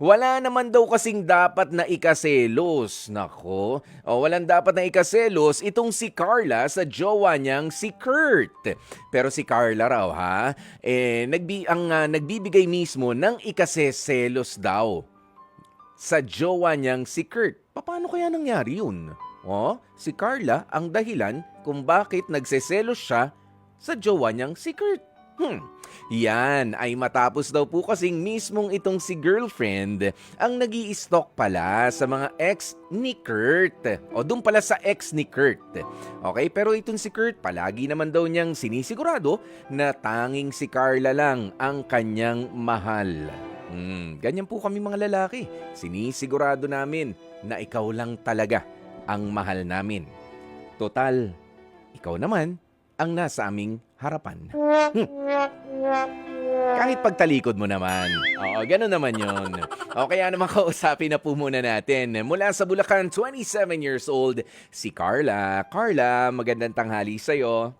Wala naman daw kasing dapat na ikaselos. Nako, walang dapat na ikaselos itong si Carla sa jowa niyang si Kurt. Pero si Carla raw ha, nagbibigay mismo ng ikaseselos daw sa jowa niyang si Kurt. Paano kaya nangyari yun? Si Carla ang dahilan kung bakit nagseselos siya sa jowa niyang si Kurt. Yan ay matapos daw po kasing mismong itong si girlfriend ang nag-i-stalk pala sa mga ex ni Kurt. Dun pala sa ex ni Kurt. Okay, pero itong si Kurt palagi naman daw niyang sinisigurado na tanging si Carla lang ang kanyang mahal. Ganyan po kami mga lalaki. Sinisigurado namin na ikaw lang talaga ang mahal namin. Total, ikaw naman ang nasa aming harapan. Kahit pagtalikod mo naman. Ganun naman yun. Kaya naman kausapin na po muna natin. Mula sa Bulacan, 27 years old, si Carla. Carla, magandang tanghali sa'yo.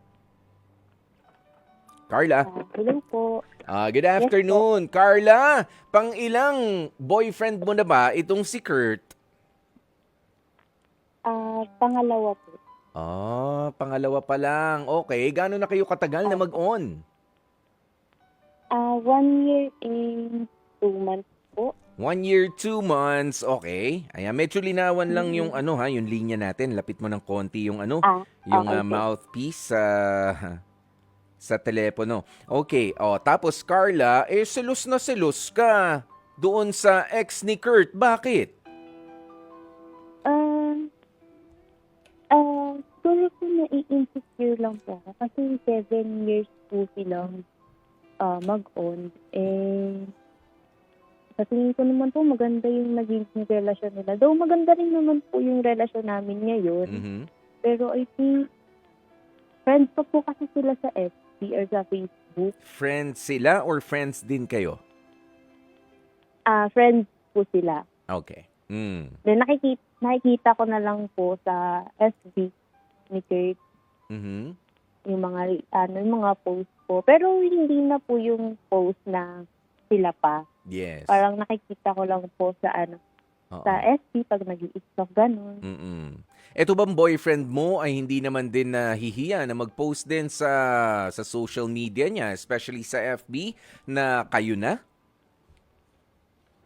Carla. Hello po. Good afternoon. Carla, pang ilang boyfriend mo na ba itong si Kurt? Pangalawa po. Pangalawa pa lang. Okay, gaano na kayo katagal na mag-on? 1 year and 2 months po. 1 year, 2 months. Okay. Ayan, medyo linawan lang yung yung linya natin. Lapit mo ng konti yung Okay. mouthpiece sa telepono. Okay. Tapos Carla, selos na selos ka doon sa ex ni Kurt. Bakit? Siguro po nai-insecure lang po ako kasi 7 years po silang mag-on. Sa tingin ko naman po maganda yung naging relasyon nila. Though maganda rin naman po yung relasyon namin ngayon. Mhm. Pero I think friends pa po kasi sila sa FB or sa Facebook. Friends sila or friends din kayo? Friends po sila. Okay. Then nakikita ko na lang po sa FB ni Kurt Mhm. yung mga post po. Pero hindi na po yung post na sila pa. Yes. Parang nakikita ko lang po sa Oo. sa FB pag nag-i-stalk ganun. Eto bang boyfriend mo ay hindi naman din nahihiya na mag-post din sa social media niya, especially sa FB, na kayo na?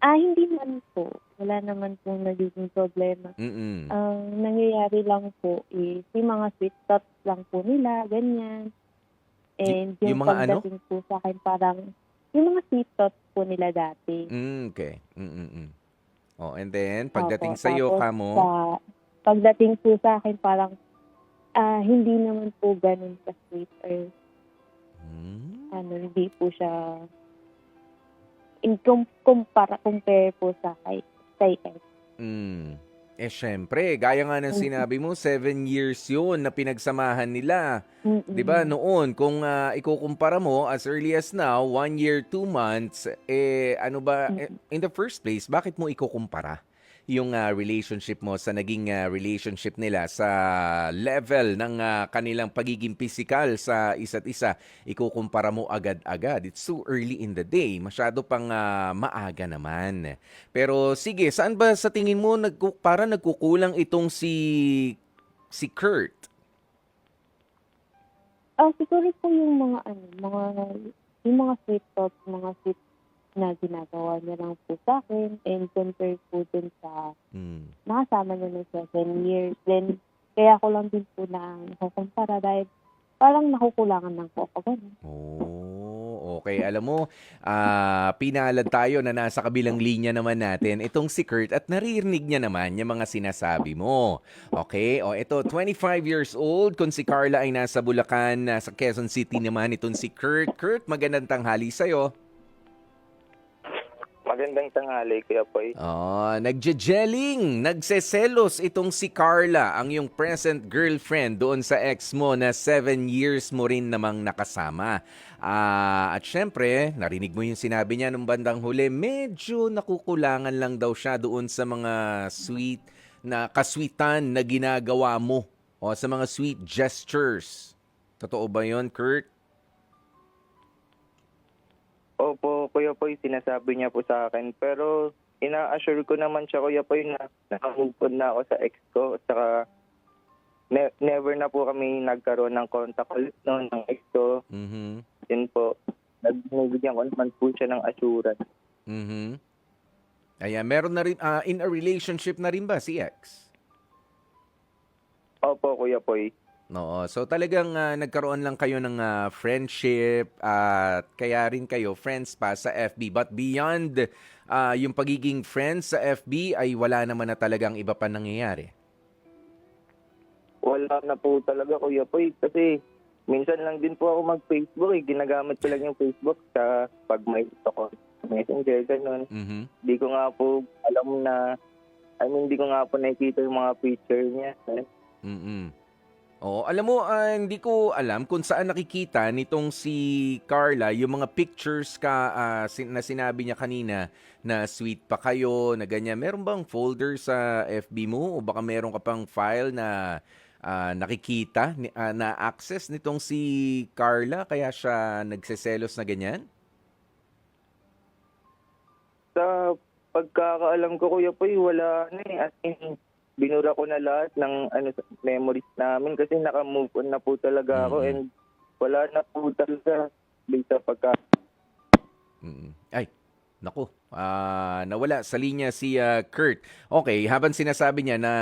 Hindi naman po. Wala naman pong nagiging problema. Ang nangyayari lang po is yung mga sweet talks lang po nila, ganyan. And yung yung mga ano? pagdating po sa akin parang yung mga sweet talks po nila dati. Okay. And then, pagdating Opo, sa'yo, tapos kamo? pagdating po sa akin parang hindi naman po ganun ka-sweet or hindi po siya compare po sa kay ex. Syempre, gaya nga ng sinabi mo, 7 years yun na pinagsamahan nila. Mm. 'Di ba noon, kung ikukumpara mo as early as now, 1 year, 2 months, ano ba, in the first place, bakit mo ikukumpara yung relationship mo sa naging relationship nila sa level ng kanilang pagiging physical sa isa't isa? Ikukumpara mo agad-agad. It's too early in the day. Masyado pang maaga naman. Pero sige, saan ba sa tingin mo para nagkukulang itong si Kurt? Siguro po yung yung mga sweet talks, mga sweet na ginagawa niya lang po sa akin and compare po dun sa nakasama niya ng 7 years. Then, kaya ko lang din po na nakukumpara dahil parang nakukulangan lang po ako ganun. Okay. Alam mo, pinalad tayo na nasa kabilang linya naman natin itong si Kurt at naririnig niya naman yung mga sinasabi mo. Okay? Ito, 25 years old. Kung si Carla ay nasa Bulacan, nasa Quezon City naman itong si Kurt. Kurt, magandang tanghali sa'yo. Magandang tanghali, Kuya Poy. Nagjejeling, nagseselos itong si Carla, ang iyong present girlfriend doon sa ex mo na 7 years mo rin namang nakasama. At syempre, narinig mo yung sinabi niya nung bandang huli, medyo nakukulangan lang daw siya doon sa mga sweet na kaswitan na ginagawa mo o sa mga sweet gestures. Totoo ba yon, Kurt? Opo, Kuya Poy, sinasabi niya po sa akin. Pero ina-assure ko naman siya, Kuya Poy, na naka-move on na ako sa ex ko. Saka never na po kami nagkaroon ng contact ulit noon ng ex ko. Mhm. Yun po, nagbigyan ko naman po siya ng assurance. Mhm. Ayan, meron na rin, in a relationship na rin ba si ex? Opo, Kuya Poy. Oo. So talagang nagkaroon lang kayo ng friendship at kaya rin kayo friends pa sa FB. But beyond yung pagiging friends sa FB ay wala naman na talagang iba pa nangyayari. Wala na po talaga, Kuya Poy, kasi minsan lang din po ako mag-Facebook. Ginagamit ko lang yung Facebook sa pag may ako Messenger, ganun. Mhm. Di ko nga po alam na, di ko nga po nakikita yung mga picture niya. Mhm. Oo, alam mo, hindi ko alam kung saan nakikita nitong si Carla yung mga pictures na sinabi niya kanina na sweet pa kayo, na ganyan. Meron bang folder sa FB mo o baka meron ka pang file na nakikita, na access nitong si Carla kaya siya nagseselos na ganyan? Sa pagkakaalam ko, Kuya Poy, wala na eh. As in, binura ko na lahat ng memories namin kasi naka-move on na po talaga ako Mhm. and wala na po talaga based sa Ay, naku. Nawala sa linya si Kurt. Okay, habang sinasabi niya na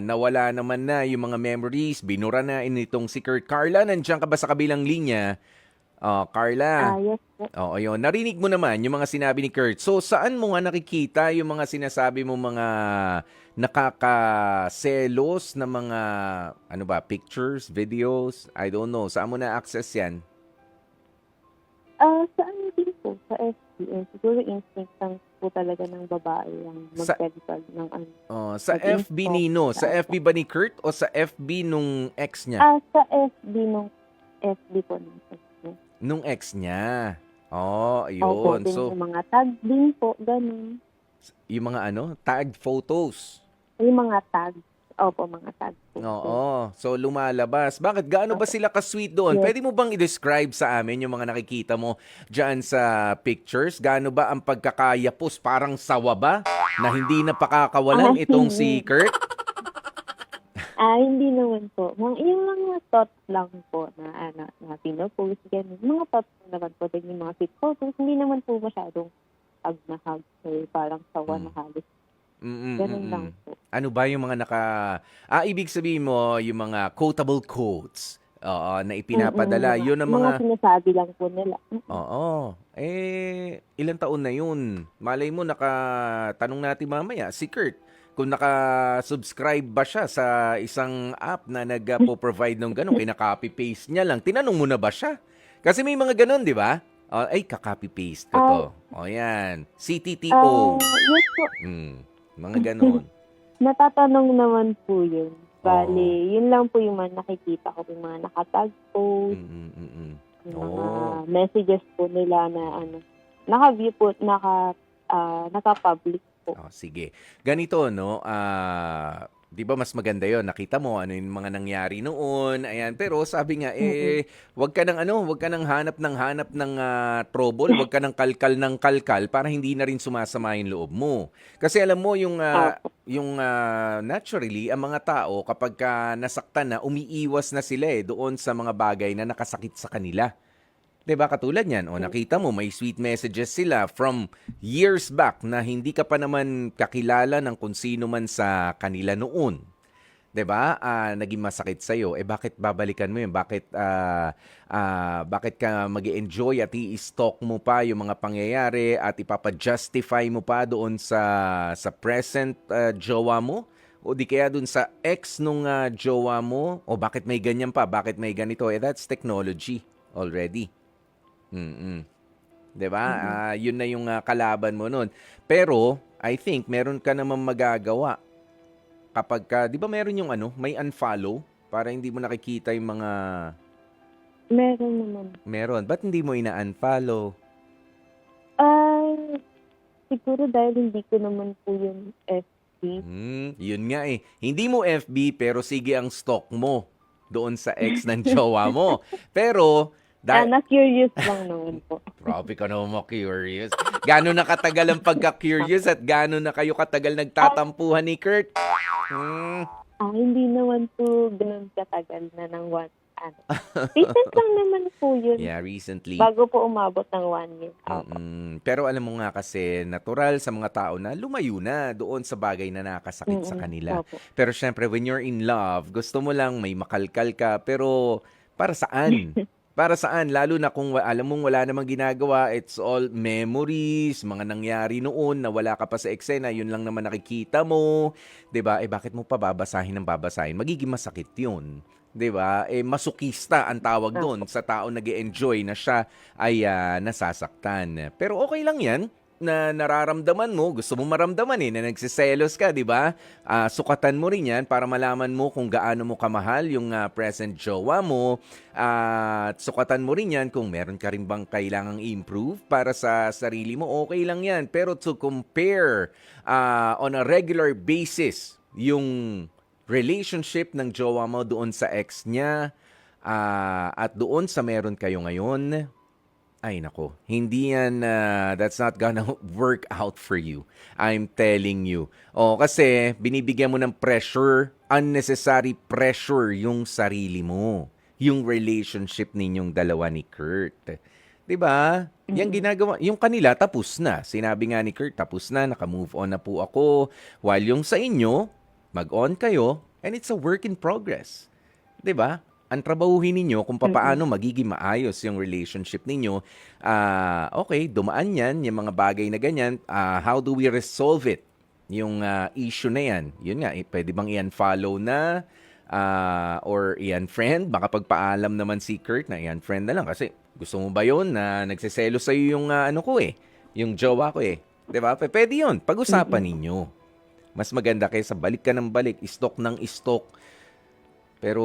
nawala naman na yung mga memories, binura na initong si Kurt. Carla, nandiyan ka ba sa kabilang linya? Carla. Yes po. Oo, yun. Narinig mo naman yung mga sinabi ni Kurt. So, saan mo nga nakikita yung mga sinasabi mo mga nakakaselos na mga, pictures, videos? I don't know. Saan mo na-access yan? Sa ano din po, sa FB. Siguro instinct lang po talaga ng babae ang Sa- mag-medical ng Sa Mag-install FB nino? Sa sa FB ba ni Kurt o sa FB nung ex niya? Sa FB nung FB po ng ex niya. Nung ex niya. Oh, Opo, ayun. din So, yung mga tag din po, ganun. yung mga tagged photos. Yung mga tag. Opo, mga tag po. Oo. So, lumalabas. Bakit? Gaano ba sila ka-sweet doon? Yes. Pwede mo bang i-describe sa amin yung mga nakikita mo dyan sa pictures? Gaano ba ang pagkakayapos? Parang sawa ba? Na hindi na pakakawalan itong si Kurt? Hindi naman po. Yung mga thoughts lang po na na pinopost, ganun. Mga thoughts naman po din yung mga sweet photos. Hindi naman po masyadong hug na hug or parang sawa na halos. Ganun lang po. Ano ba yung mga ibig sabihin mo, yung mga quotable quotes, na ipinapadala, yun ang mga... Mga sinasabi lang po nila. Oo. Ilang taon na yun? Malay mo, tanong natin mamaya, si Kurt, kung naka-subscribe ba siya sa isang app na nagpo-provide ng gano'n, kinaka-copy-paste niya lang. Tinanong mo na ba siya? Kasi may mga gano'n, di ba? Kaka-copy-paste ko to. Yan. CTTO. Yes po. Mga gano'n. Natatanong naman po yun. Bali, yun lang po yung mga nakikita ko, yung mga nakatag post, yung mga messages po nila na naka-view po, naka-public po. Sige. Ganito, no? 'Di ba mas maganda 'yon? Nakita mo ano yung mga nangyari noon. Ayan, pero sabi nga wag ka nang hanap ng trouble, wag ka nang kalkal ng kalkal para hindi na rin sumasama yung loob mo. Kasi alam mo yung naturally ang mga tao kapag nasaktan na, umiiwas na sila doon sa mga bagay na nakasakit sa kanila. 'Di ba katulad niyan? Nakita mo may sweet messages sila from years back na hindi ka pa naman kakilala ng kung sino man sa kanila noon. 'Di ba? Naging masakit sa iyo. Bakit babalikan mo 'yun? Bakit ka mag-enjoy at i-stalk mo pa yung mga pangyayari at ipapa-justify mo pa doon sa present jowa mo? O di kaya doon sa ex nung jowa mo? O bakit may ganyan pa? Bakit may ganito? That's technology already. 'Di ba? Yun na yung kalaban mo noon. Pero I think meron ka namang magagawa kapag 'di ba meron yung may unfollow para hindi mo nakikita yung mga Meron naman. meron. Ba't hindi mo ina-unfollow? Siguro dahil hindi ko naman po yung FB. Yun nga Hindi mo FB pero sige ang stalk mo doon sa ex ng jowa mo. Pero Na-curious lang naman po. Grabe ka naman curious. Gaano na katagal ang pagka-curious at gaano na kayo katagal nagtatampuhan ni Kurt? Hmm. Hindi naman po ganun katagal na ng recent lang naman po yun. Yeah, recently. Bago po umabot ng 1 year. Pero alam mo nga kasi, natural sa mga tao na lumayo na doon sa bagay na nakasakit sa kanila. Opo. Pero syempre, when you're in love, gusto mo lang may makalkal ka, pero para saan? Para saan? Lalo na kung alam mong wala namang ginagawa, it's all memories, mga nangyari noon na wala ka pa sa eksena, yun lang naman nakikita mo. 'Di ba? Bakit mo pa babasahin ng babasahin? Magiging masakit yun. 'Di ba? Masokista ang tawag doon sa tao nag-e-enjoy na siya ay nasasaktan. Pero okay lang 'yan na nararamdaman mo, gusto mo maramdaman na nagsiselos ka, 'di ba? Sukatan mo rin 'yan para malaman mo kung gaano mo kamahal yung present jowa mo. At sukatan mo rin 'yan kung meron ka rin bang kailangang improve para sa sarili mo, okay lang 'yan. Pero to compare on a regular basis yung relationship ng jowa mo doon sa ex niya at doon sa meron kayo ngayon, ay nako, hindi yan, that's not gonna work out for you. I'm telling you. Kasi binibigyan mo ng pressure, unnecessary pressure yung sarili mo, yung relationship ninyong dalawa ni Kurt. 'Di ba? Yang ginagawa, yung kanila tapos na. Sinabi nga ni Kurt, tapos na, naka-move on na po ako. While yung sa inyo, mag-on kayo, and it's a work in progress. 'Di ba? Ang trabahuhin ninyo kung paano magiging maayos yung relationship ninyo. Okay, dumaan yan, yung mga bagay na ganyan. How do we resolve it? Yung issue na yan. Yun nga, pwede bang i-unfollow na? Or i-unfriend? Baka pagpaalam naman si Kurt na i-unfriend na lang. Kasi gusto mo ba yun na nagsiselo sa'yo yung yung jowa ko Diba? Pwede yun. Pag-usapan ninyo. Mas maganda kaysa balik ka ng balik, istok ng istok. Pero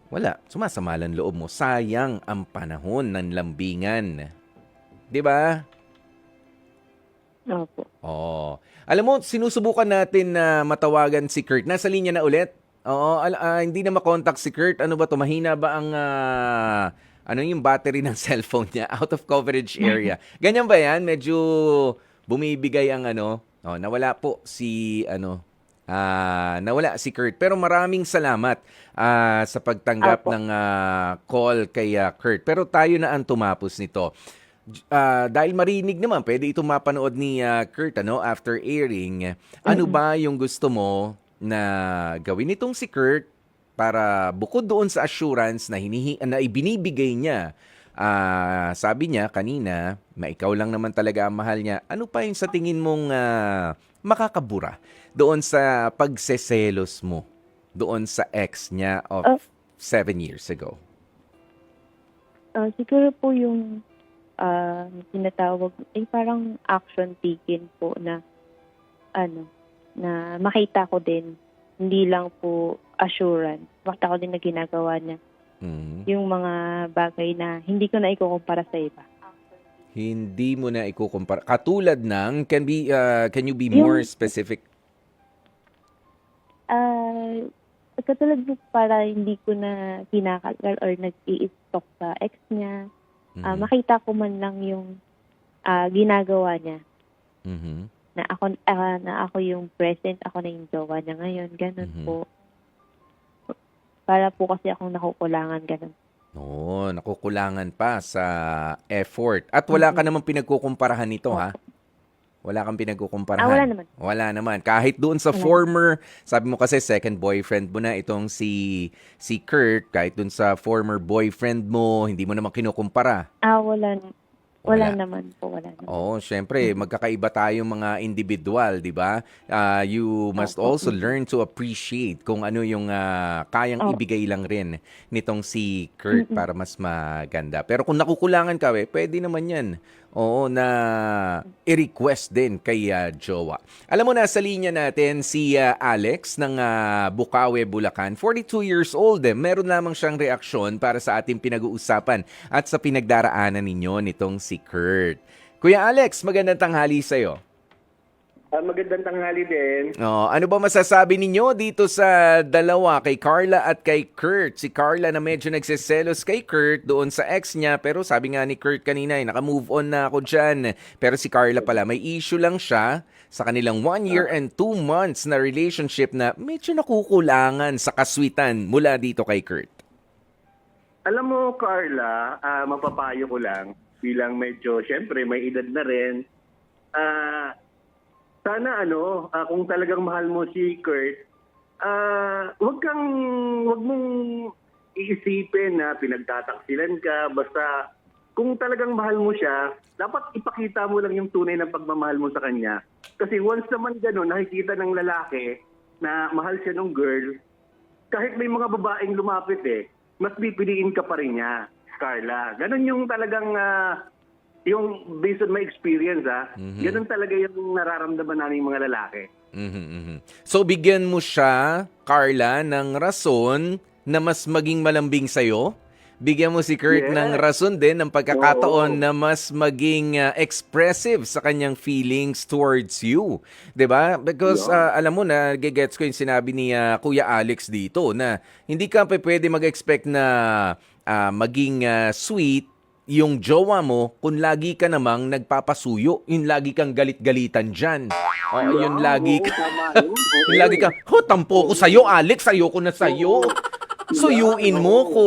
wala, sumasama lang loob mo. Sayang ang panahon ng lambingan. 'Di ba? Opo. Alam mo, sinusubukan natin na matawagan si Kurt. Nasa linya na ulit. Hindi na makontak si Kurt. Ano ba to? Mahina ba ang yung battery ng cellphone niya? Out of coverage area. Ganyan ba yan? Medyo bumibigay ang nawala po si nawala si Kurt. Pero maraming salamat sa pagtanggap ng call kay Kurt. Pero tayo na ang tumapos nito. Dahil marinig naman, pwede itong mapanood ni Kurt after airing. Ano ba yung gusto mo na gawin nitong si Kurt para bukod doon sa assurance na ibinibigay niya? Sabi niya kanina, ikaw lang naman talaga ang mahal niya. Ano pa yung sa tingin mong makakabura doon sa pagseselos mo doon sa ex niya of 7 years ago? Siguro po yung tinatawag, parang action taken po na na makita ko din, hindi lang po assurance. Makita ko din na ginagawa niya. Yung mga bagay na hindi ko na ikukumpara sa iba. Hindi mo na ikukumpara. Katulad ng, can you be more specific? Katulad po para hindi ko na kinakalkal or nag-i-stalk sa ex niya. Makita ko man lang yung ginagawa niya. Na ako yung present, ako na yung jowa niya ngayon. Ganun po. Para po kasi akong nakukulangan, ganun. Nakukulangan pa sa effort. At wala ka namang pinagkukumparahan nito, ha? Wala kang pinagkukumparahan. Wala naman. Wala naman. Kahit doon sa former, sabi mo kasi second boyfriend mo na itong si Kurt, kahit doon sa former boyfriend mo, hindi mo naman kinukumpara. Wala naman po, wala naman. Syempre, magkakaiba tayong mga individual, di ba? You must also learn to appreciate kung ano yung kayang ibigay lang rin nitong si Kurt para mas maganda. Pero kung nakukulangan ka, pwede naman yan. Na i-request din kay jowa. Alam mo, nasa linya natin si Alex ng Bukawe, Bulacan. 42 years old. Meron lamang siyang reaksyon para sa ating pinag-uusapan at sa pinagdaraanan ninyo nitong si Kurt. Kuya Alex, magandang tanghali sa'yo. Magandang tanghali din. Oh, ano ba masasabi ninyo dito sa dalawa, kay Carla at kay Kurt? Si Carla na medyo nagseselos kay Kurt doon sa ex niya, pero sabi nga ni Kurt kanina, naka-move on na ako dyan. Pero si Carla pala, may issue lang siya sa kanilang 1 year and 2 months na relationship na medyo nakukulangan sa kaswitan mula dito kay Kurt. Alam mo, Carla, mapapayo ko lang bilang medyo, syempre, may edad na rin. Sana kung talagang mahal mo si Kurt, wag mong iisipin na pinagtataksilan ka. Basta kung talagang mahal mo siya, dapat ipakita mo lang yung tunay ng pagmamahal mo sa kanya. Kasi once naman gano'n, nakikita ng lalaki na mahal siya ng girl, kahit may mga babaeng lumapit mas pipiliin ka pa rin niya, Carla. Ganon yung talagang, yung based on my experience, ganon talaga yung nararamdaman namin mga lalaki. So, bigyan mo siya, Carla, ng rason na mas maging malambing sa'yo? Bigyan mo si Kurt ng rason din ng pagkakataon na mas maging expressive sa kanyang feelings towards you. 'Di ba? Because alam mo na, gets ko yung sinabi ni Kuya Alex dito na hindi ka pwede mag-expect na maging sweet yung jowa mo kung lagi ka namang nagpapasuyo, yung lagi kang galit-galitan dyan. O, yun lagi ka, yung lagi ka, tampo ko sa'yo, Alex, ayoko na sa'yo. Suyuin mo ko.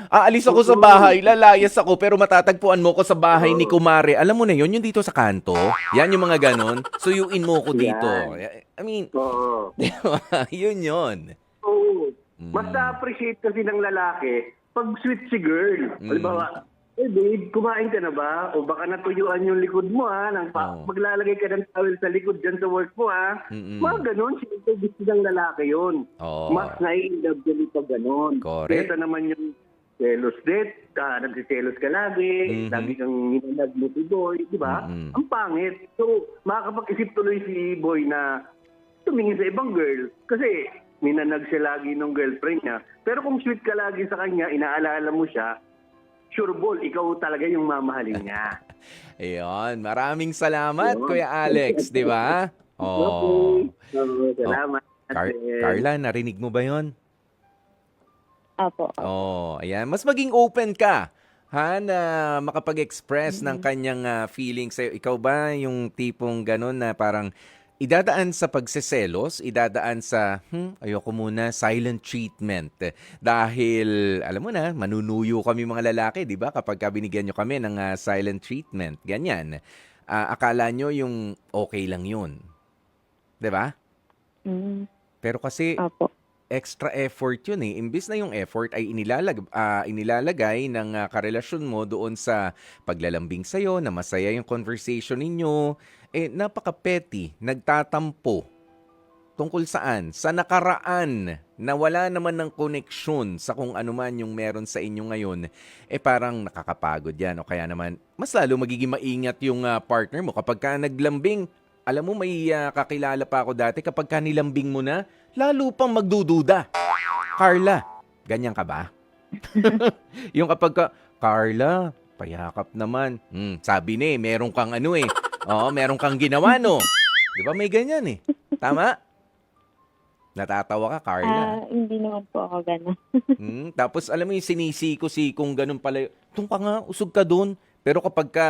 Aalis ako sa bahay, lalayas ako, pero matatagpuan mo ko sa bahay ni Kumare. Alam mo na yun, yung dito sa kanto. Yan yung mga ganon. Suyuin mo ko dito. I mean, yun. Oo. Mas na-appreciate kasi ng lalaki pag sweet si girl. Halimbawa, babe, kumain ka na ba? O baka natuyuan yung likod mo, maglalagay ka ng towel sa likod dyan sa work mo, Mga ganon, siyempre gusto ng lalaki yun. Mas nai-love ka pag ganon. Correct. Ito naman yung selos date, nagsiselos ka lagi, lagi kang hinanag mo si boy, di ba? Ang pangit. So, makakapag-isip tuloy si boy na tumingin sa ibang girl. Kasi, minanag siya lagi ng girlfriend niya. Pero kung sweet ka lagi sa kanya, inaalala mo siya, sure ball, ikaw talaga yung mamahalin niya. Ayun, maraming salamat, Kuya Alex, di ba? Okay. Salamat. Carla, narinig mo ba yon? Apo. Ayan. Mas maging open ka, na makapag-express ng kanyang feelings sa'yo. Ikaw ba yung tipong ganun na parang idadaan sa pagseselos, idadaan sa, ayoko muna, silent treatment. Dahil, alam mo na, manunuyo kami mga lalaki, di ba? Kapag binigyan nyo kami ng silent treatment, ganyan. Akala nyo yung okay lang yun. Di ba? Pero kasi, extra effort yun Imbis na yung effort ay inilalagay ng karelasyon mo doon sa paglalambing sa'yo, na masaya yung conversation ninyo, napaka-petty, nagtatampo. Tungkol saan? Sa nakaraan na wala naman ng koneksyon sa kung ano man yung meron sa inyo ngayon, parang nakakapagod yan. O kaya naman, mas lalo magiging maingat yung partner mo. Kapag ka naglambing, alam mo, may kakilala pa ako dati, kapag ka nilambing mo na, lalo pang magdududa. Carla, ganyan ka ba? Yung kapag ka, Carla, payakap naman. Sabi ni, meron kang meron kang ginawa, no? Di ba may ganyan Tama? Natatawa ka, Carla. Hindi naman po ako gano'n. Tapos alam mo yung sinisiko-sikong ganun pala. Tung ka nga, usog ka dun. Pero kapag ka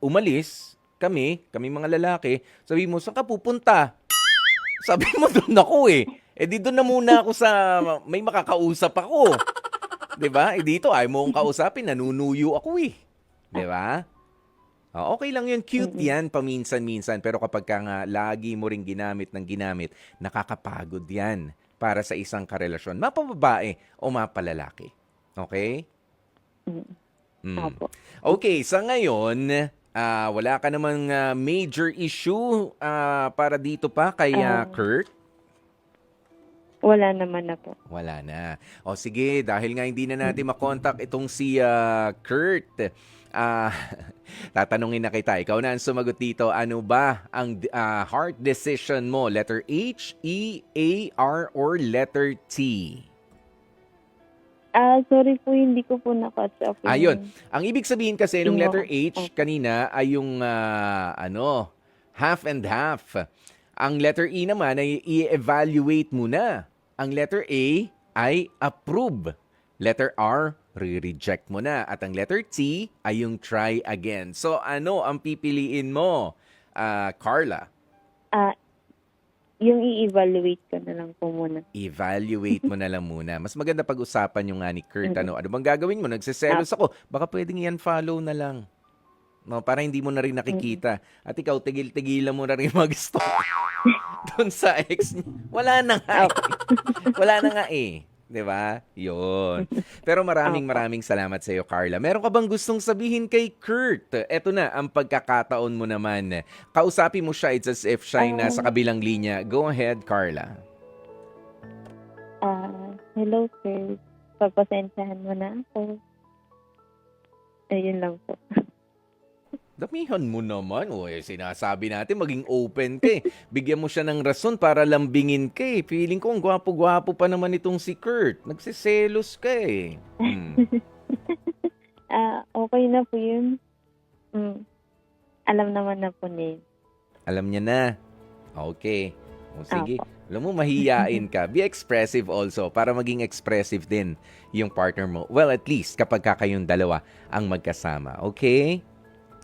umalis, kami mga lalaki, sabi mo, saan ka pupunta? Sabi mo, doon ako di doon na muna ako sa, may makakausap ako. Diba? Dito, ayaw mo kong kausapin, nanunuyo ako Diba? Okay lang yun, cute yan, paminsan-minsan. Pero kapag ka nga, lagi mo ring ginamit, nakakapagod yan para sa isang karelasyon. Mapababae o mapalalaki. Okay? Okay, sa ngayon, wala ka namang major issue para dito pa kay Kurt? Wala naman na po. Wala na. O sige, dahil nga hindi na natin makontak itong si Kurt, tatanungin na kita. Ikaw na ang sumagot dito. Ano ba ang heart decision mo? Letter H, E, A, R, or letter T? Sorry po, hindi ko po na-catch up. Ayun. Ang ibig sabihin kasi ng letter H kanina ay yung half and half. Ang letter E naman ay i-evaluate muna. Ang letter A ay approve. Letter R, re-reject mo na. At ang letter T ay yung try again. So ano ang pipiliin mo, Carla? Yung i-evaluate ko na lang po muna. Evaluate mo na lang muna. Mas maganda pag-usapan yung nga ni Kurt. Ano bang gagawin mo? Nagsiselos ako. Baka pwedeng yan follow na lang. No, para hindi mo na rin nakikita. At ikaw, tigil-tigilan mo na rin mag-stalk doon sa ex niya. Wala na nga eh. Wala na nga eh. 'Di ba? Yun. Pero maraming salamat sa iyo, Carla. Meron ka bang gustong sabihin kay Kurt? Eto na, ang pagkakataon mo naman. Kausapin mo siya, it's as if siya ay nasa kabilang linya. Go ahead, Carla. Hello, sir. Pagpasensyahan mo na ako. Ayun lang po. Damihan mo naman. O, sinasabi natin, maging open ka eh. Bigyan mo siya ng rason para lambingin ka eh. Feeling ko, ang gwapo-gwapo pa naman itong si Kurt. Nagsiselos ka eh. Okay na po yun. Alam naman na po niya. Alam niya na. Okay. O, sige. Alam mo, mahiyain ka. Be expressive also para maging expressive din yung partner mo. Well, at least kapag kayong dalawa ang magkasama. Okay?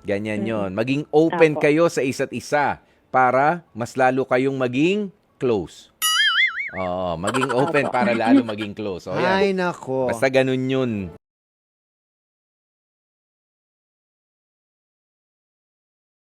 Ganyan yon. Maging open kayo sa isa't isa para mas lalo kayong maging close. Oo, maging open para lalo maging close. O, yan. Ay, nako. Basta ganun yun.